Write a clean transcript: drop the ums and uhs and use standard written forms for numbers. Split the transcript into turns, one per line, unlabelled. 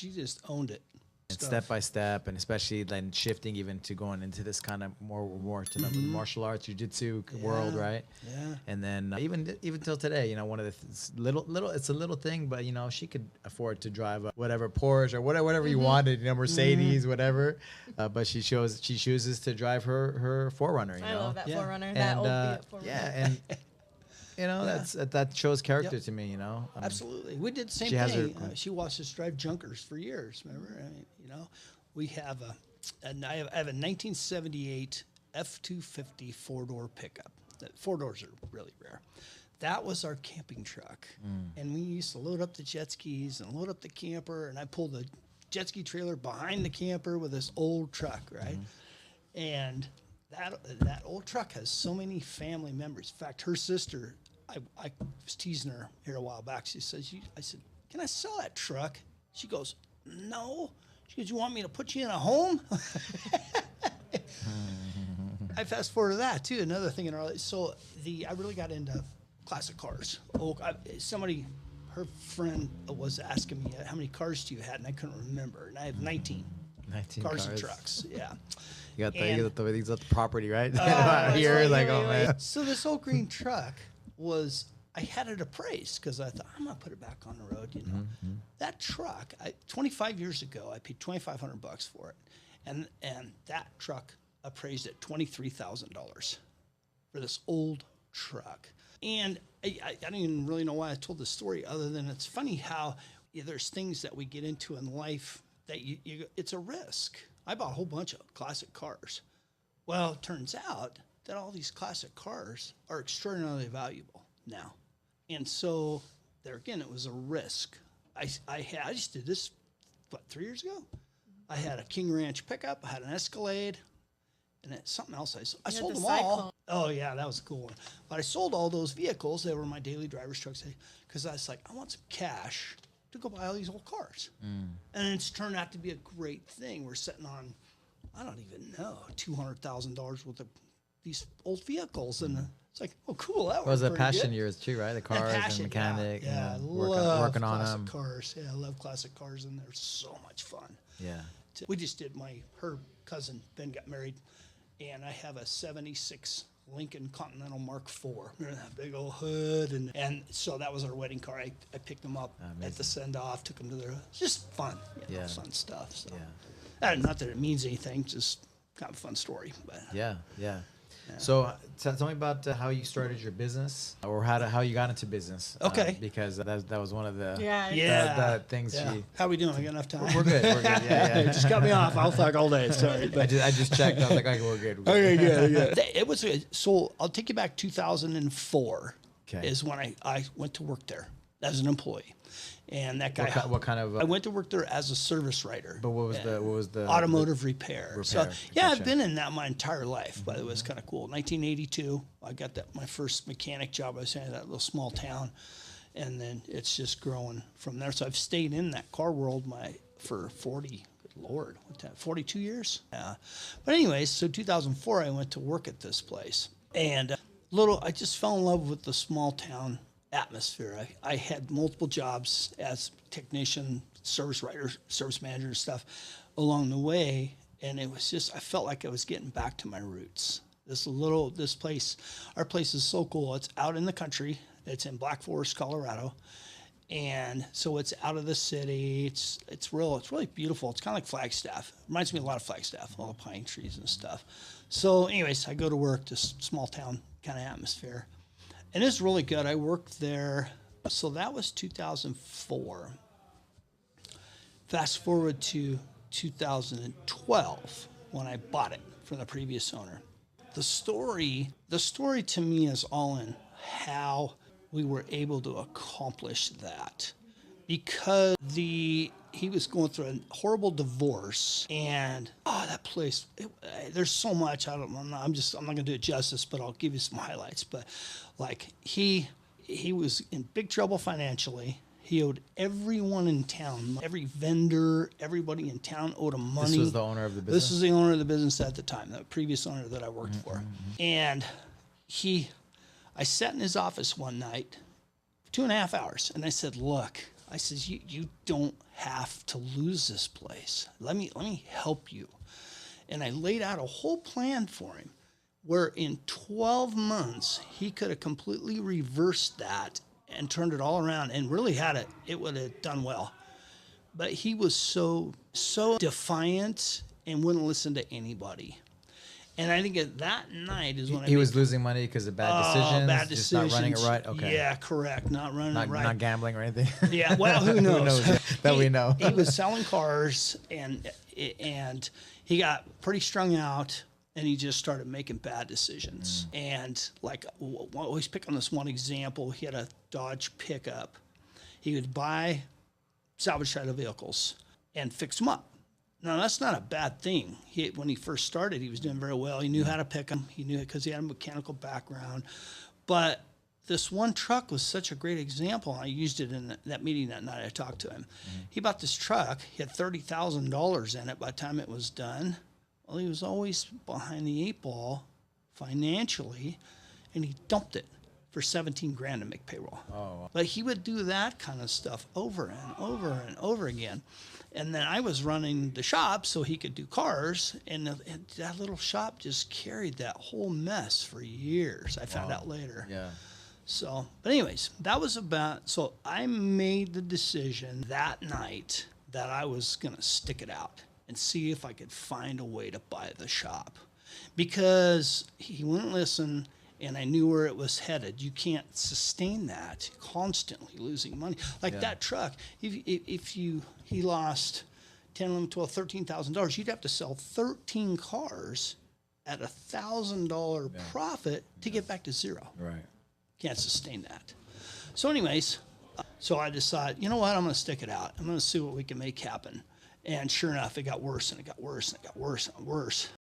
she just owned it.
And step by step, and especially then shifting even to going into this kind of more to the martial arts, jiu-jitsu world, right?
Yeah.
And then even till today, you know, one of the little it's a little thing, but you know, she could afford to drive a whatever Porsche or whatever you wanted, you know, Mercedes, whatever. But she chooses to drive her 4Runner. You know?
I love that 4Runner.
And,
That old 4Runner.
yeah, and you know, that shows character to me, you know.
Absolutely. We did the same
she has
thing.
her-
She watched us drive junkers for years, remember? I mean, you know, we have I have a 1978 F-250 four-door pickup. That 4 doors are really rare. That was our camping truck. And we used to load up the jet skis and load up the camper, and I pulled the jet ski trailer behind the camper with this old truck, right? And that old truck has so many family members. In fact, her sister, I was teasing her here a while back. She says, I said, can I sell that truck? She goes, no. She goes, you want me to put you in a home? I fast forward to that too. Another thing in our life. So I really got into classic cars. Her friend was asking me, how many cars do you have? And I couldn't remember. And I have 19.
19
cars and trucks. Yeah.
You got
And-
the property, right?
Oh,
Here,
right,
like,
right,
oh
right.
man.
So this old green truck I had it appraised because I thought, I'm going to put it back on the road, you know. That truck, 25 years ago, I paid $2,500 for it. And that truck appraised at $23,000 for this old truck. And I don't even really know why I told this story other than it's funny how there's things that we get into in life that it's a risk. I bought a whole bunch of classic cars. Well, it turns out that all these classic cars are extraordinarily valuable now. And so there again, it was a risk. I just did this, 3 years ago? I had a King Ranch pickup, I had an Escalade, and it's something else. I sold them all. Oh yeah, that was a cool one. But I sold all those vehicles. They were my daily driver's trucks because I was like, I want some cash to go buy all these old cars. And it's turned out to be a great thing. We're sitting on, I don't even know, $200,000 worth of these old vehicles. And it's like, oh, cool. That
was a
pretty
passion
good.
of yours too, right? The cars and mechanic.
Yeah, I
and
love
working on
classic
them.
cars. Yeah, I love classic cars, and they're so much fun.
Yeah.
We just did her cousin Ben got married, and I have a '76 Lincoln Continental Mark IV. Remember that big old hood, and so that was our wedding car. I picked them up at the send off, took them to their just fun, fun stuff. So.
Yeah.
Not that it means anything, just kind of a fun story. But
Yeah. So tell me about how you started your business, or how you got into business.
Okay.
Because that was one of the
Yeah.
the things.
Yeah. How we doing? I got enough time?
We're good. We're good. Yeah.
Just cut me off. I'll talk all day. Sorry.
I just checked. I was like, okay, we're good.
Okay, good. It was so. I'll take you back. 2004
Okay.
is when I went to work there as an employee, and that guy.
What kind of?
I went to work there as a service writer.
But what was the
automotive repair? So yeah,
Gotcha.
I've been in that my entire life. But it was kind of cool. 1982, I got my first mechanic job. I was in that little small town, and then it's just growing from there. So I've stayed in that car world for 40. Good Lord, 42 years. Yeah. But anyways, so 2004, I went to work at this place, and I just fell in love with the small town atmosphere. I had multiple jobs as technician, service writer, service manager and stuff along the way. And it was just, I felt like I was getting back to my roots. Our place is so cool. It's out in the country. It's in Black Forest, Colorado. And so it's out of the city. It's really beautiful. It's kind of like Flagstaff. Reminds me a lot of Flagstaff, all the pine trees and stuff. So anyways, I go to work, this small town kind of atmosphere. And it's really good. I worked there. So that was 2004. Fast forward to 2012 when I bought it from the previous owner. The story to me is all in how we were able to accomplish that, because he was going through a horrible divorce, and that place, there's so much. I'm not going to do it justice, but I'll give you some highlights. But like he was in big trouble financially. He owed everyone in town, every vendor, everybody in town owed him money.
This was the owner of the business?
This was the owner of the business at the time, the previous owner that I worked for. And I sat in his office one night for 2.5 hours, and I said, look, I says, you don't have to lose this place. Let me help you. And I laid out a whole plan for him where in 12 months he could have completely reversed that and turned it all around and really it would have done well. But he was so defiant and wouldn't listen to anybody. And I think that night is when
he was losing money because of bad decisions.
Bad
just
decisions.
not running it right. Okay.
Yeah, correct. Not running it right.
Not gambling or anything.
Yeah. Well, who knows?
We know.
He was selling cars, and he got pretty strung out, and he just started making bad decisions. And like, we'll always pick on this one example. He had a Dodge pickup. He would buy salvage title vehicles and fix them up. Now, that's not a bad thing. When he first started, he was doing very well. He knew how to pick them. He knew it because he had a mechanical background. But this one truck was such a great example. I used it in that meeting that night. I talked to him. He bought this truck. He had $30,000 in it by the time it was done. Well, he was always behind the 8 ball financially, and he dumped it for $17,000 to make payroll.
Oh, wow.
But he would do that kind of stuff over and over and over again. And then I was running the shop so he could do cars, and that little shop just carried that whole mess for years. I found out later.
Yeah.
So, but anyways, so I made the decision that night that I was going to stick it out and see if I could find a way to buy the shop, because he wouldn't listen. And I knew where it was headed. You can't sustain that constantly losing money. Like that truck, if he lost $10, $11, $12, $13,000, you'd have to sell 13 cars at $1,000 profit to get back to zero.
Right.
Can't sustain that. So anyways, so I decided, you know what, I'm going to stick it out. I'm going to see what we can make happen. And sure enough, it got worse and it got worse and it got worse and worse.